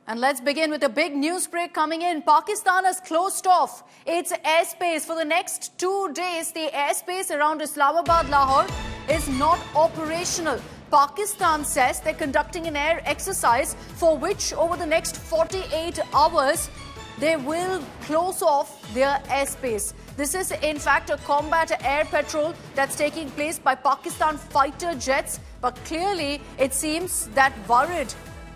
And let's begin with a big news break coming in. Pakistan has closed off its airspace for the next 2 days. The airspace around Islamabad, Lahore is not operational. Pakistan says they're conducting an air exercise for which over the next 48 hours they will close off their airspace. This is in fact a combat air patrol that's taking place by Pakistan fighter jets, but clearly it seems that worried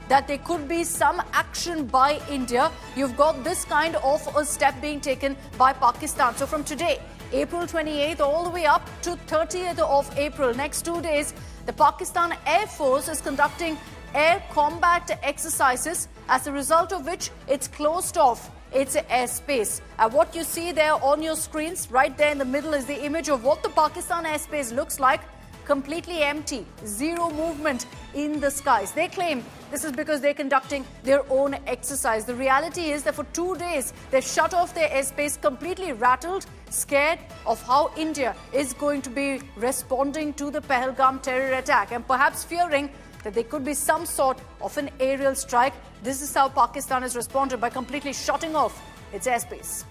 that there could be some action by India, you've got this kind of a step being taken by Pakistan. So from today, April 28th, all the way up to 30th of April, next 2 days, the Pakistan Air Force is conducting air combat exercises, as a result of which it's closed off its airspace. What you see there on your screens, right there in the middle, is the image of what the Pakistan airspace looks like. Completely empty, zero movement in the skies. They claim this is because they're conducting their own exercise. The reality is that for 2 days, they've shut off their airspace, completely rattled, scared of how India is going to be responding to the Pahalgam terror attack, and perhaps fearing that there could be some sort of an aerial strike. This is how Pakistan has responded, by completely shutting off its airspace.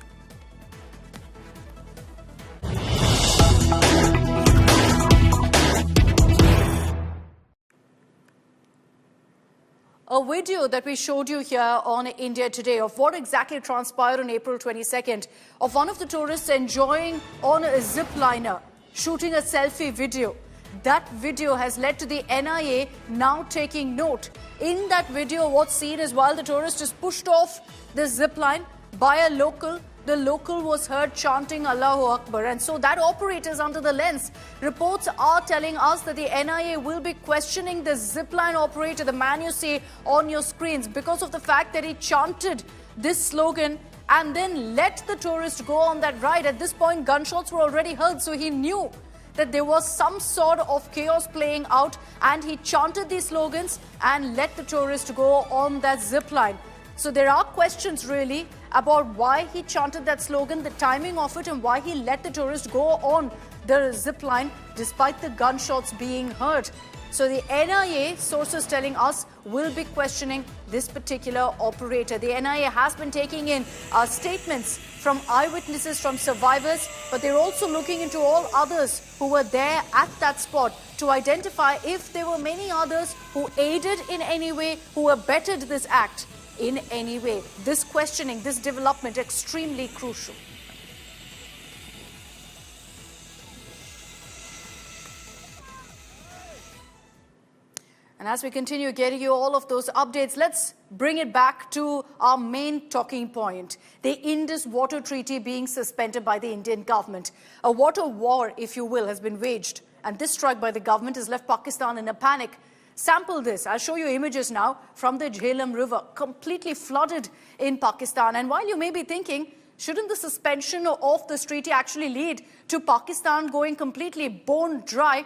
A video that we showed you here on India Today of what exactly transpired on April 22nd of one of the tourists enjoying on a zip liner, shooting a selfie video. That video has led to the NIA now taking note. In that video, what's seen is while the tourist is pushed off the zip line by a local, the local was heard chanting Allahu Akbar, and so that operator is under the lens. Reports are telling us that the NIA will be questioning the zipline operator, the man you see on your screens, because of the fact that he chanted this slogan and then let the tourist go on that ride. At this point, gunshots were already heard, so he knew that there was some sort of chaos playing out, and he chanted these slogans and let the tourist go on that zipline. So there are questions really about why he chanted that slogan, the timing of it, and why he let the tourist go on the zip line despite the gunshots being heard. So the NIA, sources telling us, will be questioning this particular operator. The NIA has been taking in statements from eyewitnesses, from survivors, but they're also looking into all others who were there at that spot to identify if there were many others who aided in any way, who abetted this act in any way. This questioning, this development, extremely crucial. And as we continue getting you all of those updates, let's bring it back to our main talking point, the Indus Water Treaty being suspended by the Indian government. A water war, if you will, has been waged, and this strike by the government has left Pakistan in a panic. Sample this. I'll show you images now from the Jhelum River, completely flooded in Pakistan. And while you may be thinking, shouldn't the suspension of this treaty actually lead to Pakistan going completely bone dry?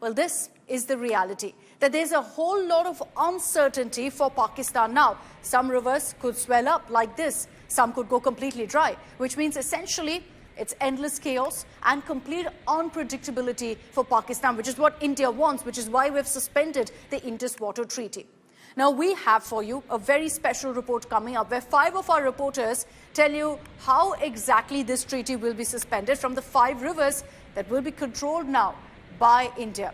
Well, this is the reality, that there's a whole lot of uncertainty for Pakistan now. Some rivers could swell up like this. Some could go completely dry, which means essentially it's endless chaos and complete unpredictability for Pakistan, which is what India wants, which is why we've suspended the Indus Water Treaty. Now, we have for you a very special report coming up where 5 of our reporters tell you how exactly this treaty will be suspended from the 5 rivers that will be controlled now by India.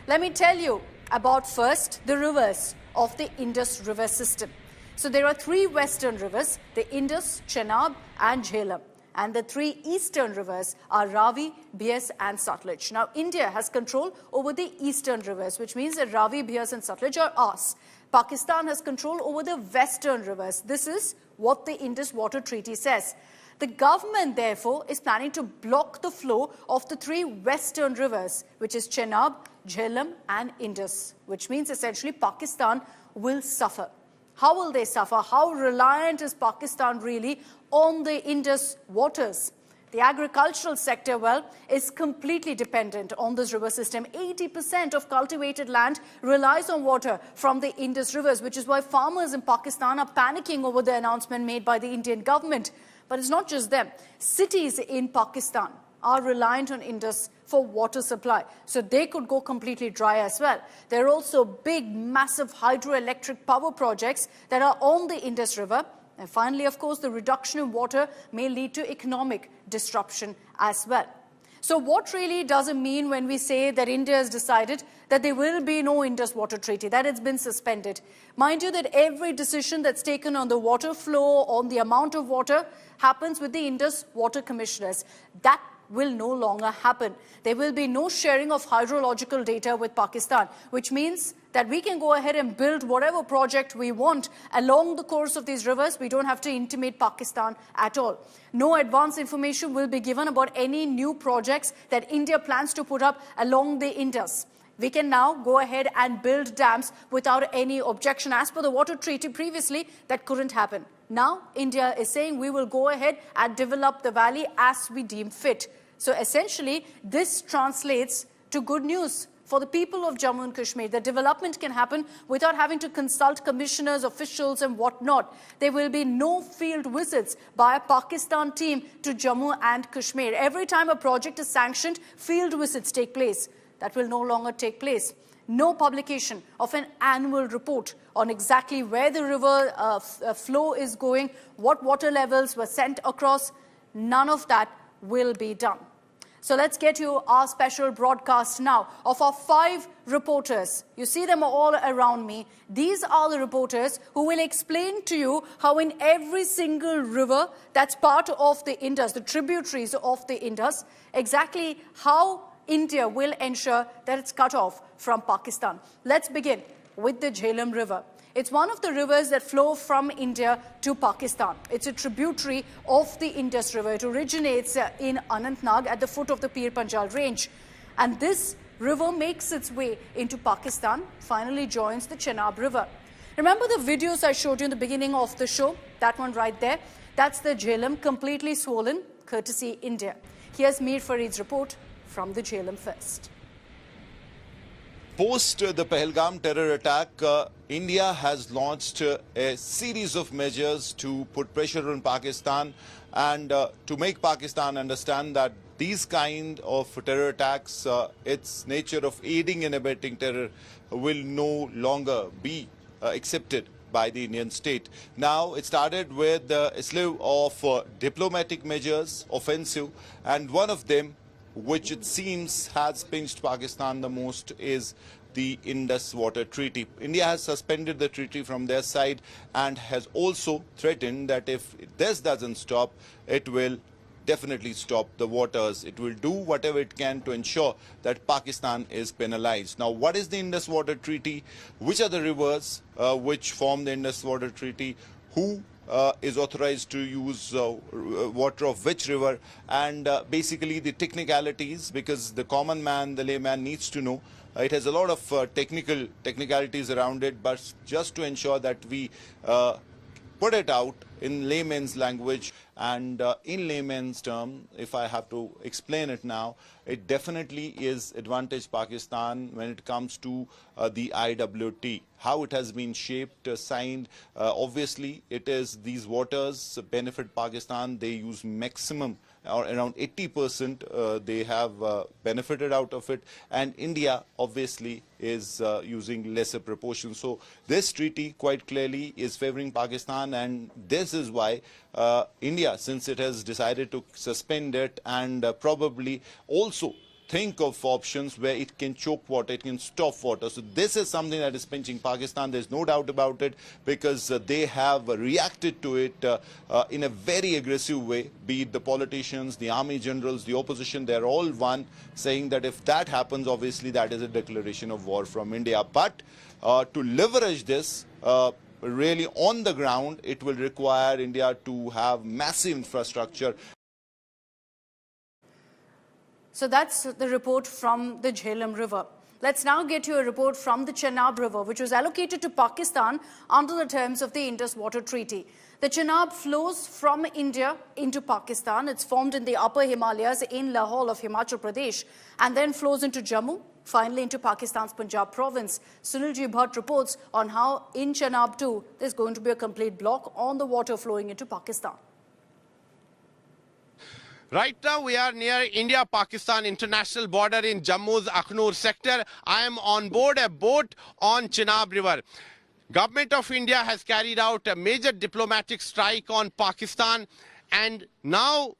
Let me tell you about first the rivers of the Indus River system. So there are 3 western rivers, the Indus, Chenab and Jhelum. And the 3 eastern rivers are Ravi, Beas and Satluj. Now, India has control over the eastern rivers, which means that Ravi, Beas and Satluj are ours. Pakistan has control over the western rivers. This is what the Indus Water Treaty says. The government, therefore, is planning to block the flow of the 3 western rivers, which is Chenab, Jhelum and Indus, which means essentially Pakistan will suffer. How will they suffer? How reliant is Pakistan really on the Indus waters? The agricultural sector, well, is completely dependent on this river system. 80% of cultivated land relies on water from the Indus rivers, which is why farmers in Pakistan are panicking over the announcement made by the Indian government. But it's not just them. Cities in Pakistan are reliant on Indus for water supply. So they could go completely dry as well. There are also big, massive hydroelectric power projects that are on the Indus River. And finally, of course, the reduction in water may lead to economic disruption as well. So what really does it mean when we say that India has decided that there will be no Indus Water Treaty, that it's been suspended? Mind you that every decision that's taken on the water flow, on the amount of water, happens with the Indus Water Commissioners. That will no longer happen. There will be no sharing of hydrological data with Pakistan, which means that we can go ahead and build whatever project we want along the course of these rivers. We don't have to intimate Pakistan at all. No advance information will be given about any new projects that India plans to put up along the Indus. We can now go ahead and build dams without any objection. As per the water treaty previously, that couldn't happen. Now, India is saying we will go ahead and develop the valley as we deem fit. So essentially, this translates to good news for the people of Jammu and Kashmir. The development can happen without having to consult commissioners, officials and whatnot. There will be no field visits by a Pakistan team to Jammu and Kashmir. Every time a project is sanctioned, field visits take place. That will no longer take place. No publication of an annual report on exactly where the river flow is going, what water levels were sent across. None of that will be done. So let's get you our special broadcast now of our 5 reporters. You see them all around me. These are the reporters who will explain to you how in every single river that's part of the Indus, the tributaries of the Indus, exactly how India will ensure that it's cut off from Pakistan. Let's begin with the Jhelum River. It's one of the rivers that flow from India to Pakistan. It's a tributary of the Indus River. It originates in Anantnag at the foot of the Pir Panjal range. And this river makes its way into Pakistan, finally joins the Chenab River. Remember the videos I showed you in the beginning of the show? That one right there? That's the Jhelum, completely swollen, courtesy India. Here's Mir Farid's report from the Jhelum first. Post the Pahalgam terror attack, India has launched a series of measures to put pressure on Pakistan and to make Pakistan understand that these kind of terror attacks, its nature of aiding and abetting terror, will no longer be accepted by the Indian state. Now, it started with a slew of diplomatic measures, offensive, and one of them, which it seems has pinched Pakistan the most, is the Indus Water Treaty. India has suspended the treaty from their side and has also threatened that if this doesn't stop, it will definitely stop the waters. It will do whatever it can to ensure that Pakistan is penalized. Now, what is the Indus Water Treaty? Which are the rivers which form the Indus Water Treaty? Who is authorized to use water of which river, and basically the technicalities, because the common man, the layman, needs to know. It has a lot of technicalities around it, but just to ensure that we put it out in layman's language and in layman's term, if I have to explain it now, it definitely is advantage Pakistan when it comes to the IWT. How it has been shaped, signed, obviously it is these waters benefit Pakistan. They use maximum or around 80% they have benefited out of it, and India obviously is using lesser proportions. So this treaty quite clearly is favoring Pakistan, and this is why India, since it has decided to suspend it and probably also think of options where it can choke water, it can stop water. So this is something that is pinching Pakistan. There's no doubt about it, because they have reacted to it in a very aggressive way. Be it the politicians, the army generals, the opposition, they're all one, saying that if that happens, obviously that is a declaration of war from India. But to leverage this, really on the ground, it will require India to have massive infrastructure. So that's the report from the Jhelum River. Let's now get you a report from the Chenab River, which was allocated to Pakistan under the terms of the Indus Water Treaty. The Chenab flows from India into Pakistan. It's formed in the upper Himalayas in Lahore of Himachal Pradesh and then flows into Jammu, finally into Pakistan's Punjab province. Sunilji Bhatt reports on how in Chenab too there's going to be a complete block on the water flowing into Pakistan. Right now we are near India-Pakistan international border in Jammu's Akhnur sector. I am on board a boat on Chenab River. Government of India has carried out a major diplomatic strike on Pakistan, and now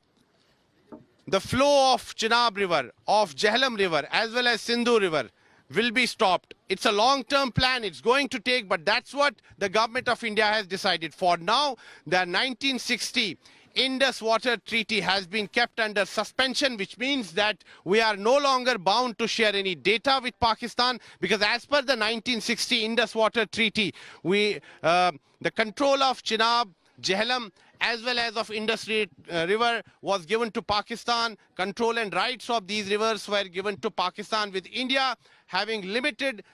the flow of Chenab River, of Jhelum River as well as Sindhu River will be stopped. It's a long-term plan, it's going to take, but that's what the government of India has decided. For now, the 1960 Indus Water Treaty has been kept under suspension, which means that we are no longer bound to share any data with Pakistan, because as per the 1960 Indus Water Treaty, the control of Chenab, Jhelum as well as of Indus River was given to Pakistan. Control and rights of these rivers were given to Pakistan, with India having limited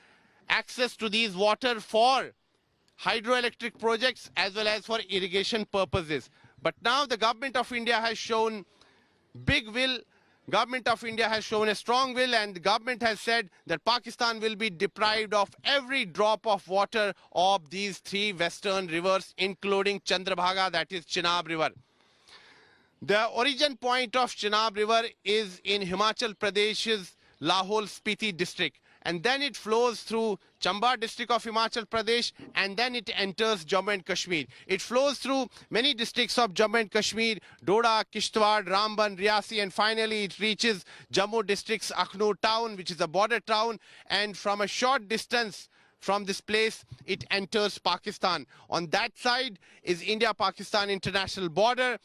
access to these water for hydroelectric projects as well as for irrigation purposes. But now the government of India has shown big will. Government of India has shown a strong will, and the government has said that Pakistan will be deprived of every drop of water of these three western rivers, including Chandrabhaga, that is Chenab River. The origin point of Chenab River is in Himachal Pradesh's Lahaul Spiti district, and then it flows through Chamba district of Himachal Pradesh, and then it enters Jammu and Kashmir. It flows through many districts of Jammu and Kashmir, Doda, Kishtwar, Ramban, Riyasi, and finally it reaches Jammu district's Akhnur town, which is a border town, and from a short distance from this place, it enters Pakistan. On that side is India-Pakistan international border,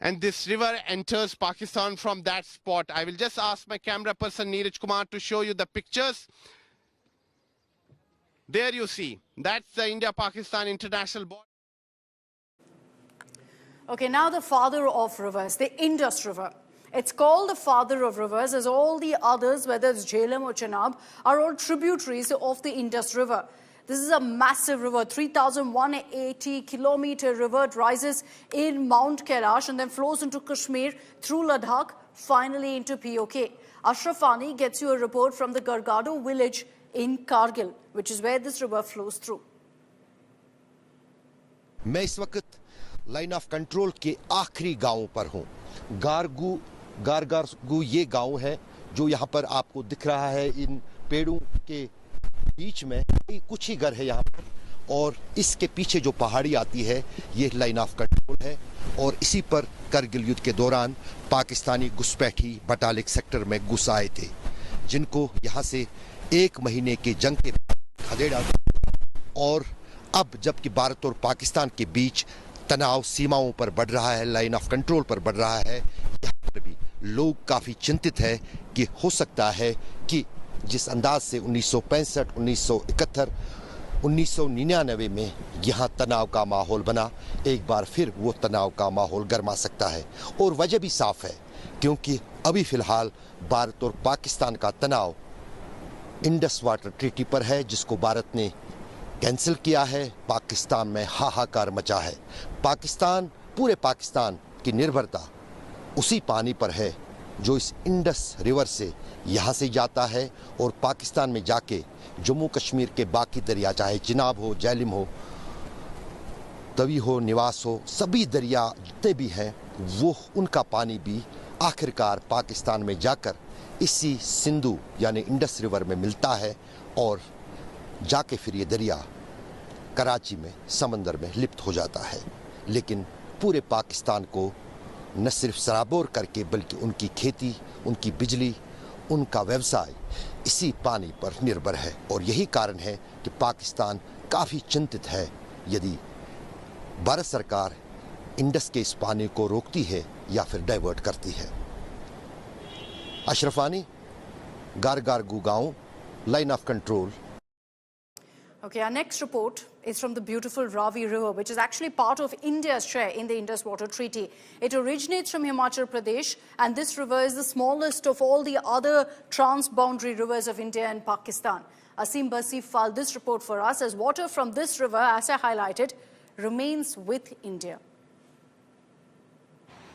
and this river enters Pakistan from that spot. I will just ask my camera person Neeraj Kumar to show you the pictures. There you see, that's the India-Pakistan international border. Okay, now the father of rivers, the Indus River. It's called the father of rivers as all the others, whether it's Jhelum or Chenab, are all tributaries of the Indus River. This is a massive river, 3,180-kilometer river. It rises in Mount Kailash and then flows into Kashmir through Ladakh, finally into POK. Ashraf Ani gets you a report from the Gargado village in Kargil, which is where this river flows through. मैं इस वक्त line of control के आखिरी गांव पर हूं। गारगारगू ये गांव है जो यहां पर आपको दिख रहा है। इन पेड़ों के बीच में कुछ ही घर है यहाँ पर, और इसके पीछे जो पहाड़ी आती है ये लाइन ऑफ कंट्रोल है। और इसी पर करगिल युद्ध के दौरान पाकिस्तानी घुसपैठी बटालिक सेक्टर में घुस आए थे, जिनको यहाँ से 1 महीने के जंग के बाद खदेड़ा। और अब जबकि भारत और पाकिस्तान के बीच तनाव सीमाओं पर बढ़ रहा है, लाइन ऑफ कंट्रोल पर बढ़ रहा है, यहाँ पर भी लोग काफ़ी चिंतित है कि हो सकता है कि जिस अंदाज से 1965, 1971, 1999 में यहाँ तनाव का माहौल बना, एक बार फिर वो तनाव का माहौल गर्मा सकता है। और वजह भी साफ है, क्योंकि अभी फ़िलहाल भारत और पाकिस्तान का तनाव इंडस वाटर ट्रीटी पर है, जिसको भारत ने कैंसिल किया है। पाकिस्तान में हाहाकार मचा है। पूरे पाकिस्तान की निर्भरता उसी पानी पर है जो इस इंडस रिवर से यहाँ से जाता है, और पाकिस्तान में जाके जम्मू कश्मीर के बाकी दरिया, चाहे चिनाब हो, झेलम हो, तवी हो, निवास हो, सभी दरिया जितने भी हैं, वो उनका पानी भी आखिरकार पाकिस्तान में जाकर इसी सिंधु यानी इंडस रिवर में मिलता है, और जाके फिर ये दरिया कराची में समंदर में लिप्त हो जाता है। लेकिन पूरे पाकिस्तान को न सिर्फ सराबोर करके, बल्कि उनकी खेती, उनकी बिजली, उनका व्यवसाय इसी पानी पर निर्भर है। और यही कारण है कि पाकिस्तान काफ़ी चिंतित है यदि भारत सरकार इंडस के इस पानी को रोकती है या फिर डाइवर्ट करती है। अशरफ आनी, गारगारगू गांव, line of control. Okay, our next report is from the beautiful Ravi River, which is actually part of India's share in the Indus Water Treaty. It originates from Himachal Pradesh, and this river is the smallest of all the other trans-boundary rivers of India and Pakistan. Asim Basif filed this report for us, as water from this river, as I highlighted, remains with India.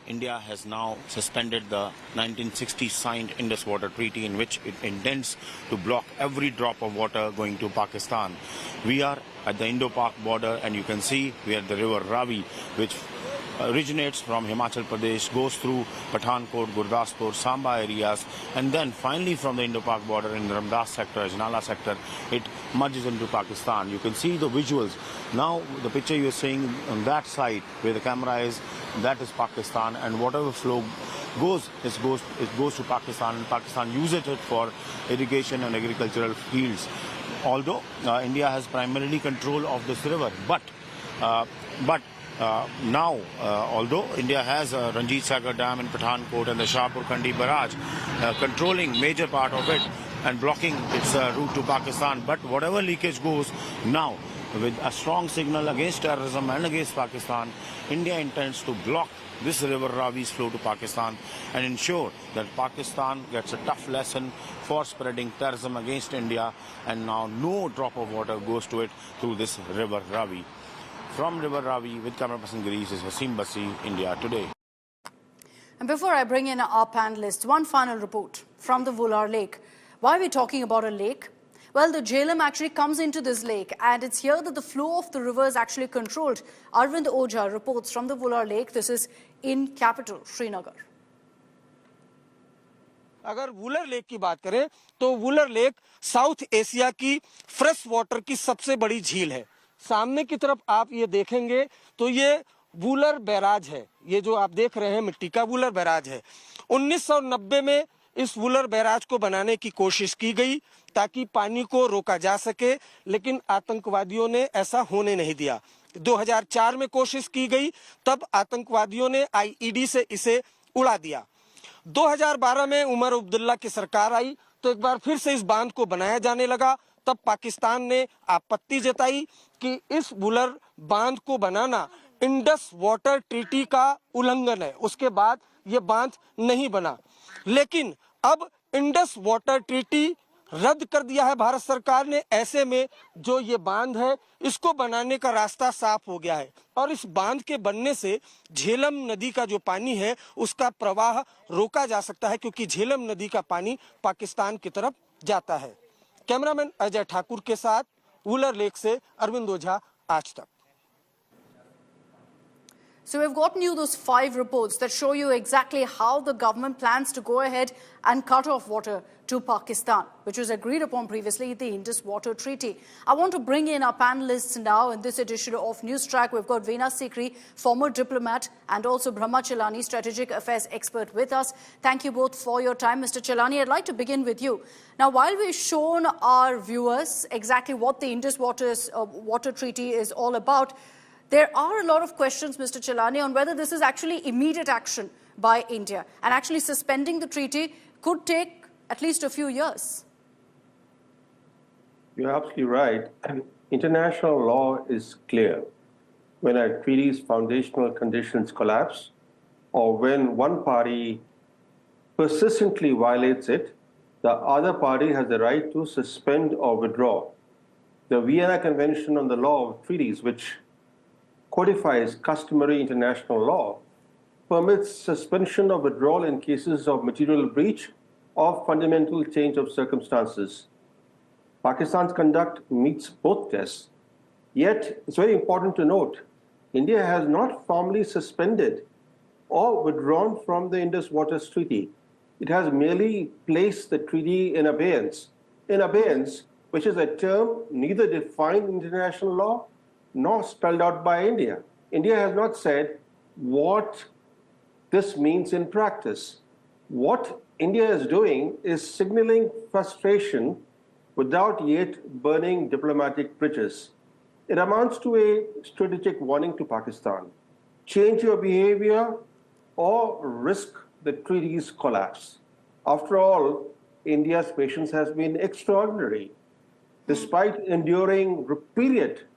India has now suspended the 1960 signed Indus Water Treaty, in which it intends to block every drop of water going to Pakistan. We are at the Indo-Pak border, and you can see we are at the river Ravi, which originates from Himachal Pradesh, goes through Pathankot, Gurdaspur, Samba areas, and then finally from the Indo-Pak border in the Ramdas sector, Ajnala sector, it merges into Pakistan. You can see the visuals. Now the picture you're seeing on that side where the camera is, that is Pakistan, and whatever flow goes to Pakistan, and Pakistan uses it for irrigation and agricultural fields. Although India has primarily control of this river, but now, although India has Ranjit Sagar Dam in Pathankot and the Shahpur Kandi Barrage controlling major part of it and blocking its route to Pakistan, but whatever leakage goes now, with a strong signal against terrorism and against Pakistan, India intends to block this river Ravi's flow to Pakistan and ensure that Pakistan gets a tough lesson for spreading terrorism against India, and now no drop of water goes to it through this river Ravi. From River Ravi with camera person Greece is Wasim Basi, India Today. And before I bring in our panelists, one final report from the Vular Lake. Why are we talking about a lake? Well, the Jhelum actually comes into this lake, and it's here that the flow of the river is actually controlled. Arvind Ojha reports from the Vular Lake. This is in capital, Srinagar. अगर Wular lake की बात करें तो Wular lake south Asia की fresh water की सबसे बड़ी झील है। सामने की तरफ आप ये देखेंगे तो ये वुलर बैराज है। ये जो आप देख रहे हैं मिट्टी का वुलर बैराज है। 1990 में इस वुलर बैराज को बनाने की कोशिश की गई ताकि पानी को रोका जा सके, लेकिन आतंकवादियों ने ऐसा होने नहीं दिया। 2004 में कोशिश की गई, तब आतंकवादियों ने आईईडी से इसे उड़ा दिया। 2012 में उमर अब्दुल्ला की सरकार आई तो एक बार फिर से इस बांध को बनाया जाने लगा। तब पाकिस्तान ने आपत्ति जताई कि इस वुलर बांध को बनाना इंडस वाटर ट्रीटी का उल्लंघन है। उसके बाद ये बांध नहीं बना, लेकिन अब इंडस वाटर ट्रीटी रद्द कर दिया है भारत सरकार ने। ऐसे में जो ये बांध है इसको बनाने का रास्ता साफ हो गया है, और इस बांध के बनने से झेलम नदी का जो पानी है उसका प्रवाह रोका जा सकता है, क्योंकि झेलम नदी का पानी पाकिस्तान की तरफ जाता है। कैमरामैन अजय ठाकुर के साथ वुलर लेक से अरविंद ओझा, आज तक। So we've gotten you those 5 reports that show you exactly how the government plans to go ahead and cut off water to Pakistan, which was agreed upon previously, the Indus Water Treaty. I want to bring in our panelists now in this edition of News Track. We've got Veena Sikri, former diplomat, and also Brahma Chelani, strategic affairs expert with us. Thank you both for your time. Mr. Chelani, I'd like to begin with you. Now, while we've shown our viewers exactly what the Indus Water Treaty is all about, there are a lot of questions, Mr. Chelani, on whether this is actually immediate action by India, and actually suspending the treaty could take at least a few years. You're absolutely right. International law is clear. When a treaty's foundational conditions collapse, or when one party persistently violates it, the other party has the right to suspend or withdraw. The Vienna Convention on the Law of Treaties, which codifies customary international law, permits suspension or withdrawal in cases of material breach or fundamental change of circumstances. Pakistan's conduct meets both tests. Yet, it's very important to note, India has not formally suspended or withdrawn from the Indus Waters Treaty. It has merely placed the treaty in abeyance. In abeyance, which is a term neither defined in international law nor spelled out by India. India has not said what this means in practice. What India is doing is signaling frustration without yet burning diplomatic bridges. It amounts to a strategic warning to Pakistan. Change your behavior or risk the treaty's collapse. After all, India's patience has been extraordinary. Despite enduring repeated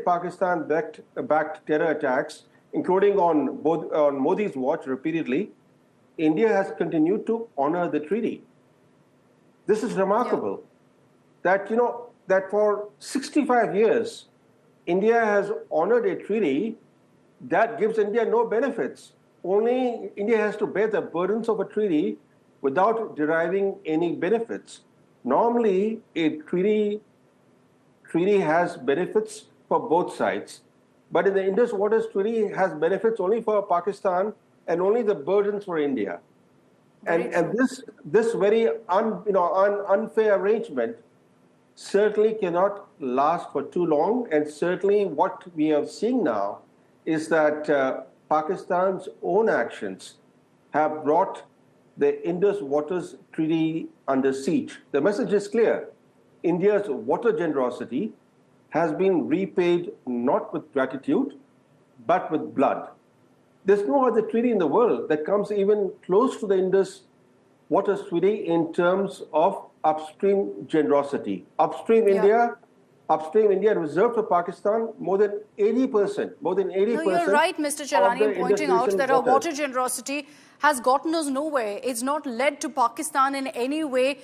Pakistan-backed terror attacks, including on Modi's watch repeatedly, India has continued to honor the treaty. This is remarkable. That for 65 years, India has honored a treaty that gives India no benefits. Only India has to bear the burdens of a treaty without deriving any benefits. Normally, a treaty has benefits for both sides. but in the Indus Waters Treaty has benefits only for Pakistan and only the burdens for India. And this very unfair arrangement certainly cannot last for too long. And certainly what we are seeing now is that Pakistan's own actions have brought the Indus Waters Treaty under siege. The message is clear. India's water generosity has been repaid not with gratitude, but with blood. There's no other treaty in the world that comes even close to the Indus Waters Treaty in terms of upstream generosity. Upstream India reserved for Pakistan more than 80%. More than 80%. No, you're right, Mr. Chelani, pointing out that our water generosity has gotten us nowhere. It's not led to Pakistan in any way,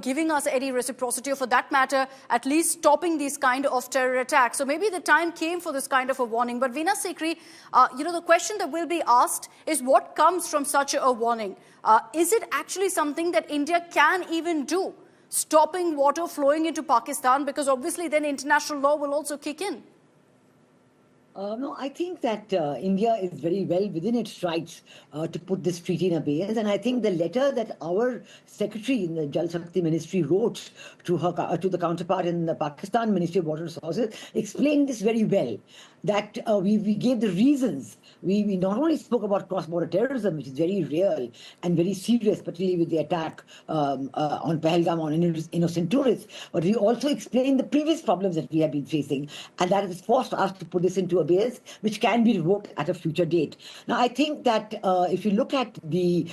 giving us any reciprocity, or for that matter, at least stopping these kind of terror attacks. So maybe the time came for this kind of a warning. But Veena Sikri, the question that will be asked is what comes from such a warning? Is it actually something that India can even do? Stopping water flowing into Pakistan, because obviously then international law will also kick in. No, I think that India is very well within its rights to put this treaty in abeyance. And I think the letter that our secretary in the Jal Shakti Ministry wrote to the counterpart in the Pakistan Ministry of Water Resources explained this very well. That we gave the reasons. We not only spoke about cross-border terrorism, which is very real and very serious, particularly with the attack on Pahalgam on innocent tourists, but we also explained the previous problems that we have been facing, and that has forced us to put this into abeyance, which can be revoked at a future date. Now, I think that if you look at the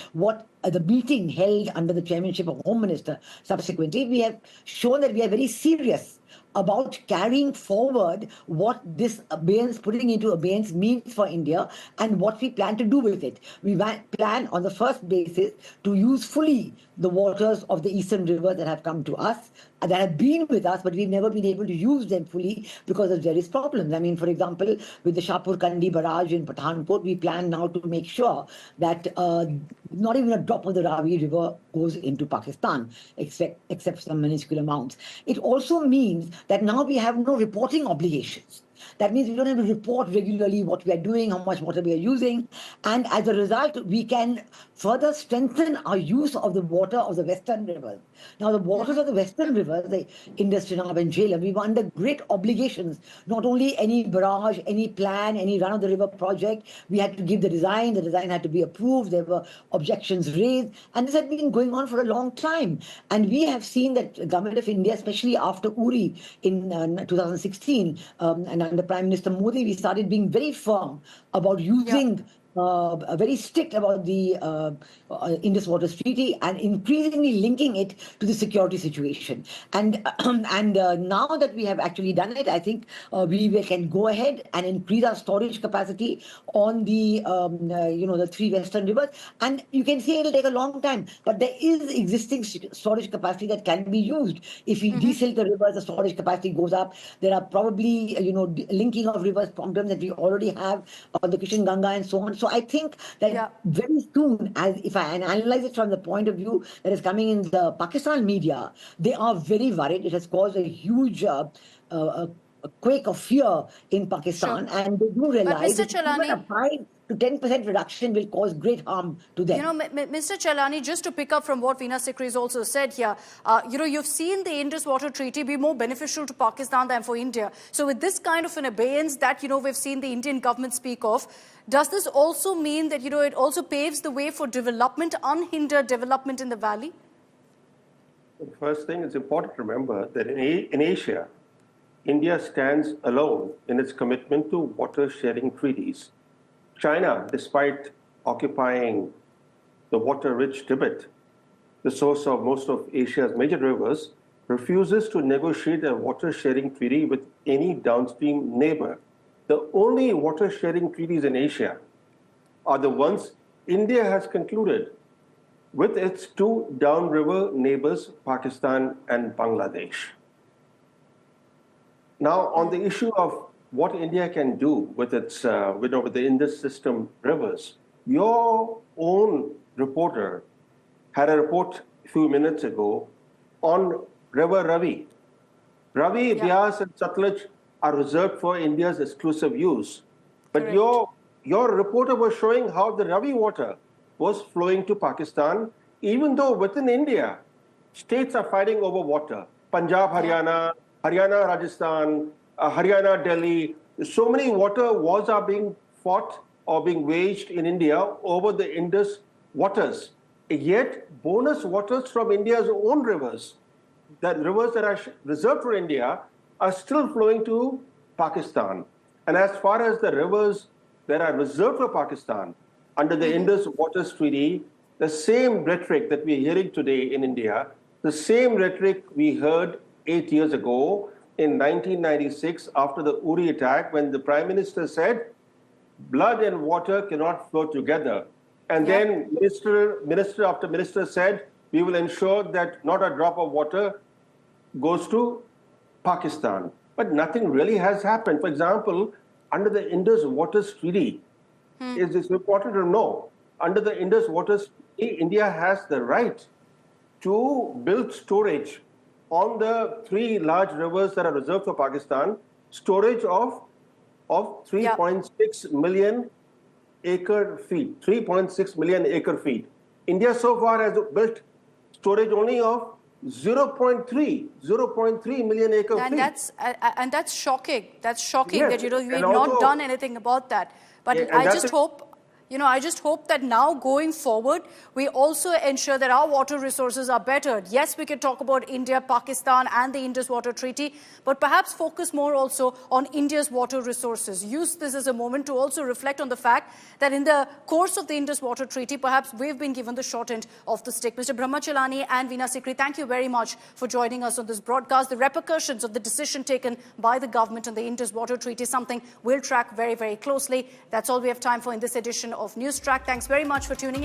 meeting held under the chairmanship of Home Minister subsequently, we have shown that we are very serious about carrying forward what this abeyance, putting into abeyance means for India and what we plan to do with it. We plan on the first basis to use fully the waters of the eastern rivers that have come to us, that have been with us, but we've never been able to use them fully because of various problems. I mean, for example, with the Shahpur Kandi barrage in Pathankot, we plan now to make sure that not even a drop of the Ravi River goes into Pakistan, except some minuscule amounts. It also means that now we have no reporting obligations. That means we don't have to report regularly what we are doing, how much water we are using. And as a result, we can further strengthen our use of the water of the western rivers. Now, the waters of the western rivers, the Indus, Chenab and Jhelum, we were under great obligations. Not only any barrage, any plan, any run-of-the-river project, we had to give the design had to be approved, there were objections raised, and this had been going on for a long time. And we have seen that the government of India, especially after Uri in 2016, and under Prime Minister Modi, we started being very firm about using very strict about the Indus Waters Treaty and increasingly linking it to the security situation. And now that we have actually done it, I think we can go ahead and increase our storage capacity on the the three western rivers. And you can say it'll take a long time, but there is existing storage capacity that can be used. If we desilt the rivers, the storage capacity goes up. There are probably linking of rivers problems that we already have on the Kishan Ganga and so on. So I think that very soon, as if I analyze it from the point of view that is coming in the Pakistan media, they are very worried. It has caused a huge a quake of fear in Pakistan, and they do realize that even a 5 to 10% reduction will cause great harm to them. Mr. Chelani, just to pick up from what Veena Sikri has also said here, you've seen the Indus Water Treaty be more beneficial to Pakistan than for India. So with this kind of an abeyance that, we've seen the Indian government speak of, does this also mean that, it also paves the way for development, unhindered development in the valley? The first thing, it's important to remember that in Asia, India stands alone in its commitment to water-sharing treaties. China, despite occupying the water-rich Tibet, the source of most of Asia's major rivers, refuses to negotiate a water-sharing treaty with any downstream neighbor. The only water-sharing treaties in Asia are the ones India has concluded with its two downriver neighbors, Pakistan and Bangladesh. Now, on the issue of what India can do with its, with the Indus system rivers, your own reporter had a report a few minutes ago on River Ravi. Ravi, Bias and Satluj are reserved for India's exclusive use. But Correct. your reporter was showing how the Ravi water was flowing to Pakistan, even though within India, states are fighting over water. Punjab, Haryana, Haryana, Rajasthan, Haryana, Delhi. So many water wars are being fought or being waged in India over the Indus waters. Yet, bonus waters from India's own rivers, the rivers that are reserved for India, are still flowing to Pakistan. And as far as the rivers that are reserved for Pakistan under the Indus Waters Treaty, the same rhetoric that we're hearing today in India, the same rhetoric we heard 8 years ago in 1996 after the Uri attack, when the Prime Minister said, blood and water cannot flow together. And then minister after minister said, we will ensure that not a drop of water goes to Pakistan. But nothing really has happened. For example, under the Indus Waters Treaty, it's important to know, under the Indus Waters Treaty, India has the right to build storage on the 3 large rivers that are reserved for Pakistan, storage of 3.6 million acre feet, 3.6 million acre feet. India so far has built storage only of 0.3 million acre feet. And that's shocking. That's shocking Yes, that, we've and not also- done anything about that. But Yeah, and I that's just it. hope, I just hope that now going forward, we also ensure that our water resources are bettered. Yes, we can talk about India, Pakistan and the Indus Water Treaty, but perhaps focus more also on India's water resources. Use this as a moment to also reflect on the fact that in the course of the Indus Water Treaty, perhaps we've been given the short end of the stick. Mr. Brahmachalani and Veena Sikri, thank you very much for joining us on this broadcast. The repercussions of the decision taken by the government on the Indus Water Treaty is something we'll track very, very closely. That's all we have time for in this edition of News Track. Thanks very much for tuning in.